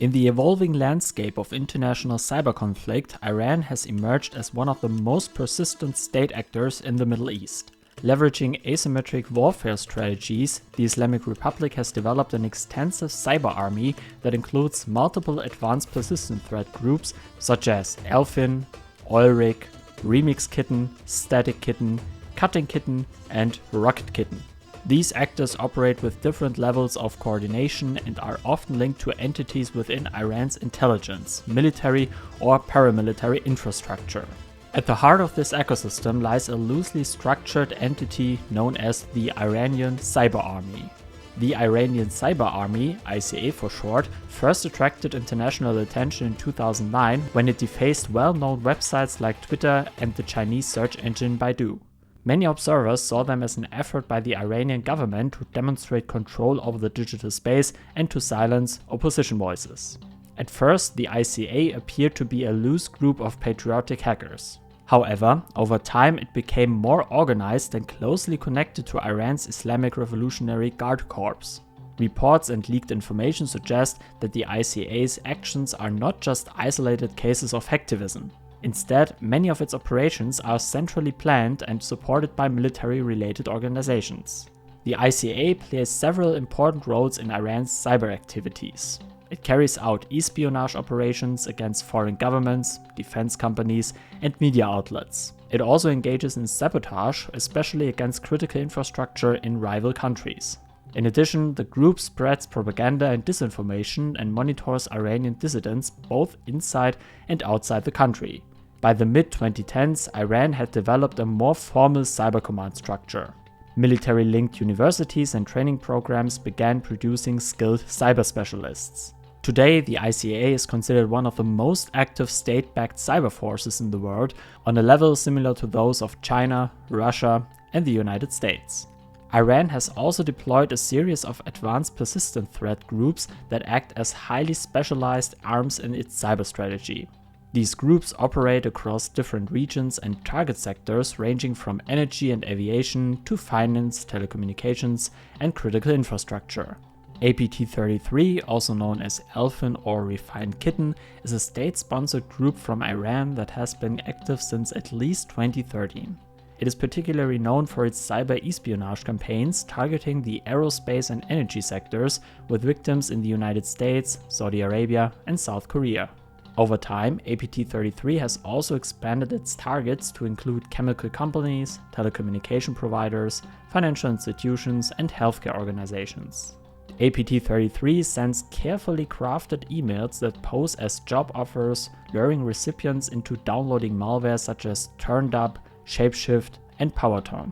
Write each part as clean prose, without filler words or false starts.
In the evolving landscape of international cyber conflict, Iran has emerged as one of the most persistent state actors in the Middle East. Leveraging asymmetric warfare strategies, the Islamic Republic has developed an extensive cyber army that includes multiple advanced persistent threat groups such as Elfin, OilRig, Remix Kitten, Static Kitten, Cutting Kitten, and Rocket Kitten. These actors operate with different levels of coordination and are often linked to entities within Iran's intelligence, military, or paramilitary infrastructure. At the heart of this ecosystem lies a loosely structured entity known as the Iranian Cyber Army. The Iranian Cyber Army, ICA for short, first attracted international attention in 2009 when it defaced well-known websites like Twitter and the Chinese search engine Baidu. Many observers saw them as an effort by the Iranian government to demonstrate control over the digital space and to silence opposition voices. At first, the ICA appeared to be a loose group of patriotic hackers. However, over time it became more organized and closely connected to Iran's Islamic Revolutionary Guard Corps. Reports and leaked information suggest that the ICA's actions are not just isolated cases of hacktivism. Instead, many of its operations are centrally planned and supported by military-related organizations. The ICA plays several important roles in Iran's cyber activities. It carries out espionage operations against foreign governments, defense companies, and media outlets. It also engages in sabotage, especially against critical infrastructure in rival countries. In addition, the group spreads propaganda and disinformation and monitors Iranian dissidents both inside and outside the country. By the mid-2010s, Iran had developed a more formal cyber command structure. Military-linked universities and training programs began producing skilled cyber specialists. Today, the ICA is considered one of the most active state-backed cyber forces in the world, on a level similar to those of China, Russia, and the United States. Iran has also deployed a series of advanced persistent threat groups that act as highly specialized arms in its cyber strategy. These groups operate across different regions and target sectors ranging from energy and aviation to finance, telecommunications, and critical infrastructure. APT-33, also known as Elfin or Refined Kitten, is a state-sponsored group from Iran that has been active since at least 2013. It is particularly known for its cyber espionage campaigns targeting the aerospace and energy sectors, with victims in the United States, Saudi Arabia, and South Korea. Over time, APT-33 has also expanded its targets to include chemical companies, telecommunication providers, financial institutions, and healthcare organizations. APT-33 sends carefully crafted emails that pose as job offers, luring recipients into downloading malware such as TurnDub, Shapeshift, and PowerTone.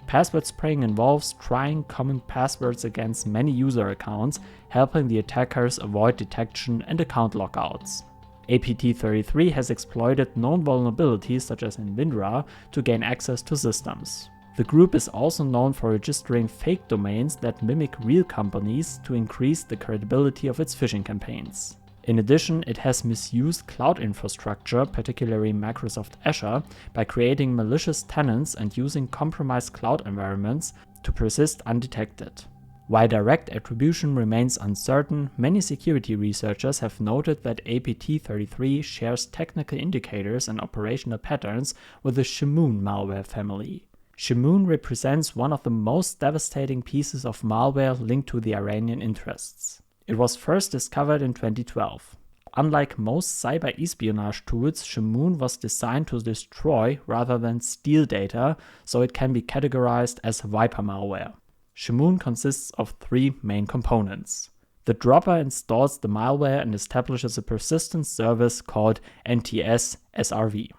Password spraying involves trying common passwords against many user accounts, helping the attackers avoid detection and account lockouts. APT-33 has exploited known vulnerabilities such as in WinRAR to gain access to systems. The group is also known for registering fake domains that mimic real companies to increase the credibility of its phishing campaigns. In addition, it has misused cloud infrastructure, particularly Microsoft Azure, by creating malicious tenants and using compromised cloud environments to persist undetected. While direct attribution remains uncertain, many security researchers have noted that APT-33 shares technical indicators and operational patterns with the Shamoon malware family. Shamoon represents one of the most devastating pieces of malware linked to the Iranian interests. It was first discovered in 2012. Unlike most cyber espionage tools, Shamoon was designed to destroy rather than steal data, so it can be categorized as Viper malware. Shamoon consists of three main components. The dropper installs the malware and establishes a persistent service called NTS-SRV.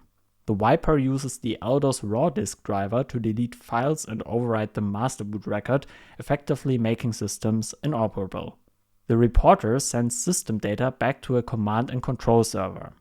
The Viper uses the Aldos raw disk driver to delete files and overwrite the master boot record, effectively making systems inoperable. The reporter sends system data back to a command and control server.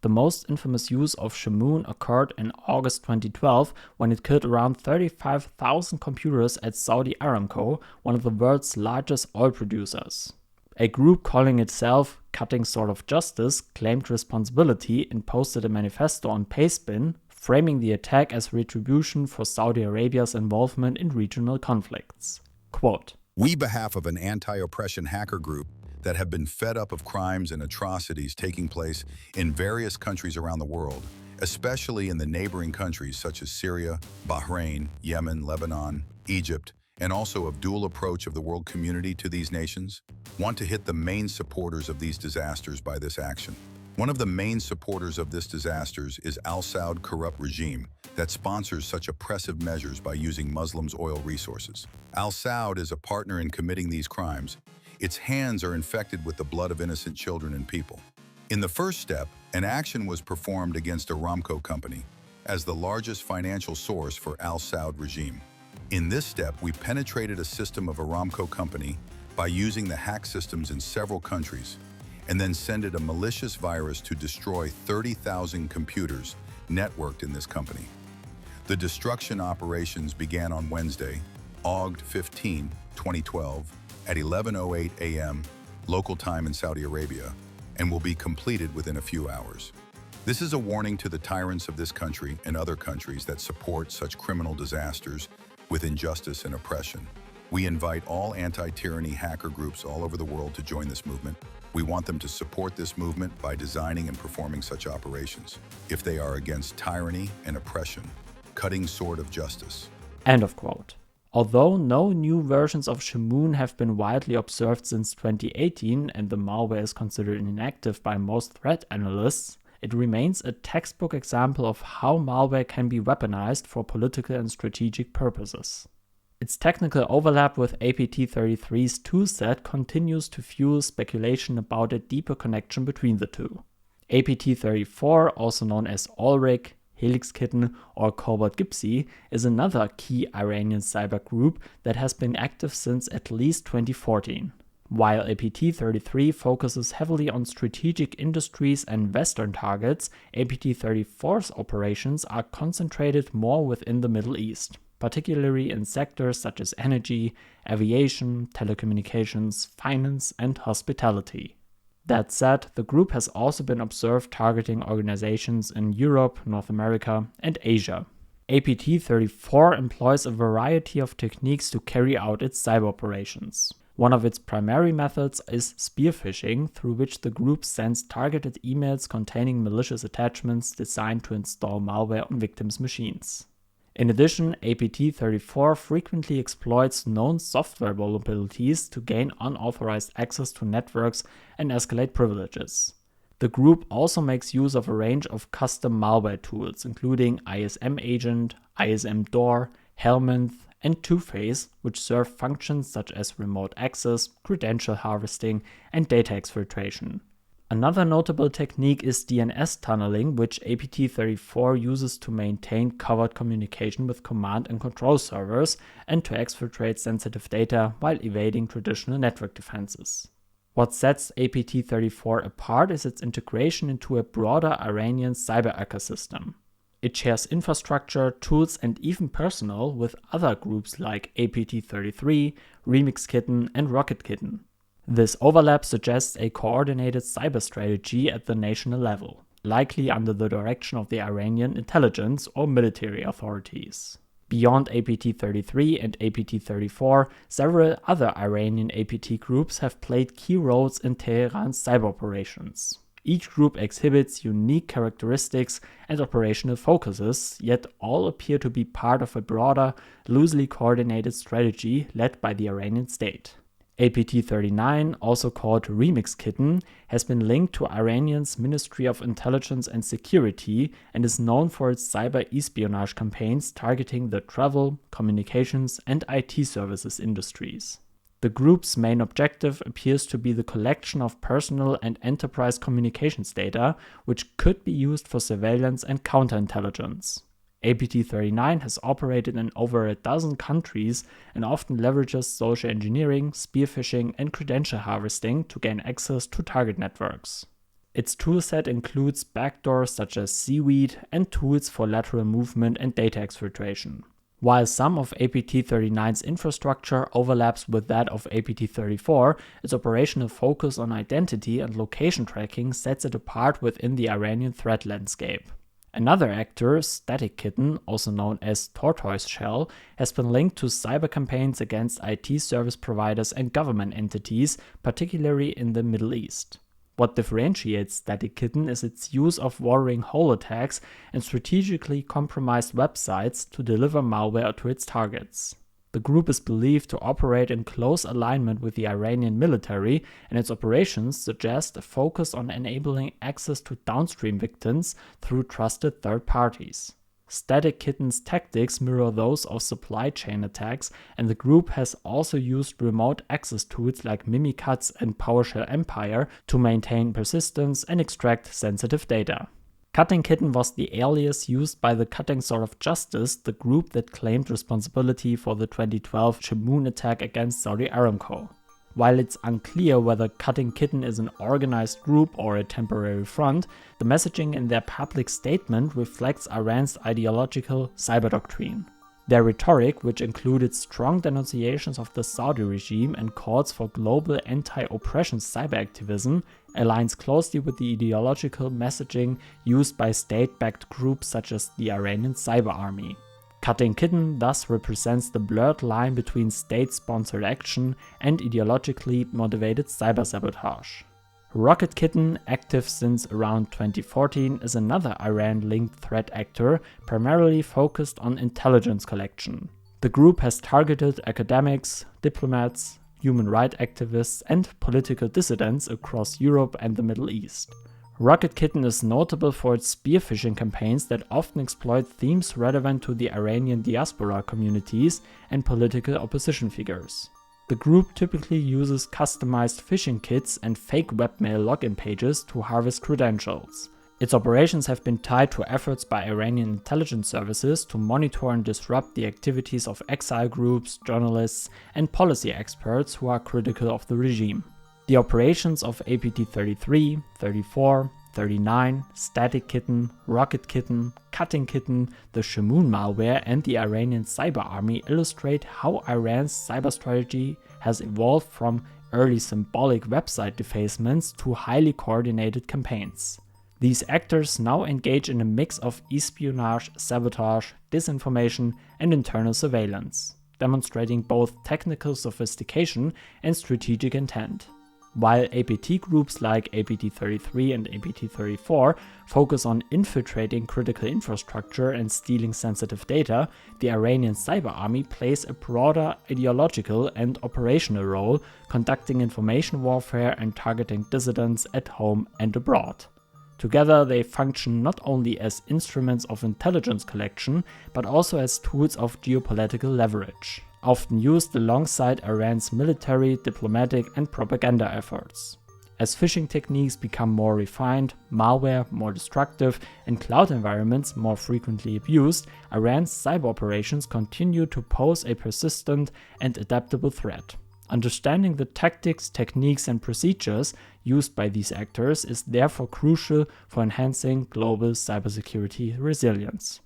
The most infamous use of Shamoon occurred in August 2012 when it killed around 35,000 computers at Saudi Aramco, one of the world's largest oil producers. A group calling itself Cutting Sword of Justice claimed responsibility and posted a manifesto on Pastebin, framing the attack as retribution for Saudi Arabia's involvement in regional conflicts. Quote, "We, behalf of an anti-oppression hacker group, that have been fed up of crimes and atrocities taking place in various countries around the world, especially in the neighboring countries such as Syria, Bahrain, Yemen, Lebanon, Egypt, and also of dual approach of the world community to these nations, want to hit the main supporters of these disasters by this action. One of the main supporters of this disasters is Al Saud corrupt regime that sponsors such oppressive measures by using Muslims' oil resources. Al Saud is a partner in committing these crimes. Its hands are infected with the blood of innocent children and people. In the first step, an action was performed against Aramco company as the largest financial source for Al Saud regime. In this step, we penetrated a system of Aramco company by using the hack systems in several countries and then sended a malicious virus to destroy 30,000 computers networked in this company. The destruction operations began on Wednesday, August 15, 2012, at 11:08 a.m. local time in Saudi Arabia, and will be completed within a few hours. This is a warning to the tyrants of this country and other countries that support such criminal disasters with injustice and oppression. We invite all anti-tyranny hacker groups all over the world to join this movement. We want them to support this movement by designing and performing such operations, if they are against tyranny and oppression, cutting sword of justice. End of quote. Although no new versions of Shamoon have been widely observed since 2018 and the malware is considered inactive by most threat analysts, it remains a textbook example of how malware can be weaponized for political and strategic purposes. Its technical overlap with APT33's toolset continues to fuel speculation about a deeper connection between the two. APT34, also known as OilRig, Helix Kitten, or Cobalt Gypsy, is another key Iranian cyber group that has been active since at least 2014. While APT33 focuses heavily on strategic industries and Western targets, APT34's operations are concentrated more within the Middle East, particularly in sectors such as energy, aviation, telecommunications, finance, and hospitality. That said, the group has also been observed targeting organizations in Europe, North America, and Asia. APT34 employs a variety of techniques to carry out its cyber operations. One of its primary methods is spear phishing, through which the group sends targeted emails containing malicious attachments designed to install malware on victims' machines. In addition, APT34 frequently exploits known software vulnerabilities to gain unauthorized access to networks and escalate privileges. The group also makes use of a range of custom malware tools, including ISM Agent, ISM Door, Helminth, and Two-Face, which serve functions such as remote access, credential harvesting, and data exfiltration. Another notable technique is DNS tunneling, which APT34 uses to maintain covert communication with command and control servers and to exfiltrate sensitive data while evading traditional network defenses. What sets APT34 apart is its integration into a broader Iranian cyber ecosystem. It shares infrastructure, tools, and even personnel with other groups like APT33, Remix Kitten, and Rocket Kitten. This overlap suggests a coordinated cyber strategy at the national level, likely under the direction of the Iranian intelligence or military authorities. Beyond APT33 and APT34, several other Iranian APT groups have played key roles in Tehran's cyber operations. Each group exhibits unique characteristics and operational focuses, yet all appear to be part of a broader, loosely coordinated strategy led by the Iranian state. APT39, also called Remix Kitten, has been linked to Iranian's Ministry of Intelligence and Security and is known for its cyber espionage campaigns targeting the travel, communications, and IT services industries. The group's main objective appears to be the collection of personal and enterprise communications data, which could be used for surveillance and counterintelligence. APT39 has operated in over a dozen countries and often leverages social engineering, spear phishing, and credential harvesting to gain access to target networks. Its toolset includes backdoors such as Seaweed and tools for lateral movement and data exfiltration. While some of APT39's infrastructure overlaps with that of APT34, its operational focus on identity and location tracking sets it apart within the Iranian threat landscape. Another actor, Static Kitten, also known as Tortoise Shell, has been linked to cyber campaigns against IT service providers and government entities, particularly in the Middle East. What differentiates Static Kitten is its use of watering hole attacks and strategically compromised websites to deliver malware to its targets. The group is believed to operate in close alignment with the Iranian military, and its operations suggest a focus on enabling access to downstream victims through trusted third parties. Static Kitten's tactics mirror those of supply chain attacks, and the group has also used remote access tools like Mimikatz and PowerShell Empire to maintain persistence and extract sensitive data. Cutting Kitten was the alias used by the Cutting Sword of Justice, the group that claimed responsibility for the 2012 Shamoon attack against Saudi Aramco. While it's unclear whether Cutting Kitten is an organized group or a temporary front, the messaging in their public statement reflects Iran's ideological cyber doctrine. Their rhetoric, which included strong denunciations of the Saudi regime and calls for global anti-oppression cyber activism, aligns closely with the ideological messaging used by state-backed groups such as the Iranian Cyber Army. Cutting Kitten thus represents the blurred line between state-sponsored action and ideologically motivated cyber sabotage. Rocket Kitten, active since around 2014, is another Iran-linked threat actor, primarily focused on intelligence collection. The group has targeted academics, diplomats, human rights activists, and political dissidents across Europe and the Middle East. Rocket Kitten is notable for its spear-phishing campaigns that often exploit themes relevant to the Iranian diaspora communities and political opposition figures. The group typically uses customized phishing kits and fake webmail login pages to harvest credentials. Its operations have been tied to efforts by Iranian intelligence services to monitor and disrupt the activities of exile groups, journalists, and policy experts who are critical of the regime. The operations of APT-33, 34, 39, Static Kitten, Rocket Kitten, Cutting Kitten, the Shamoon malware, and the Iranian Cyber Army illustrate how Iran's cyber strategy has evolved from early symbolic website defacements to highly coordinated campaigns. These actors now engage in a mix of espionage, sabotage, disinformation, and internal surveillance, demonstrating both technical sophistication and strategic intent. While APT groups like APT-33 and APT-34 focus on infiltrating critical infrastructure and stealing sensitive data, the Iranian Cyber Army plays a broader ideological and operational role, conducting information warfare and targeting dissidents at home and abroad. Together, they function not only as instruments of intelligence collection, but also as tools of geopolitical leverage, often used alongside Iran's military, diplomatic, and propaganda efforts. As phishing techniques become more refined, malware more destructive, and cloud environments more frequently abused, Iran's cyber operations continue to pose a persistent and adaptable threat. Understanding the tactics, techniques, and procedures used by these actors is therefore crucial for enhancing global cybersecurity resilience.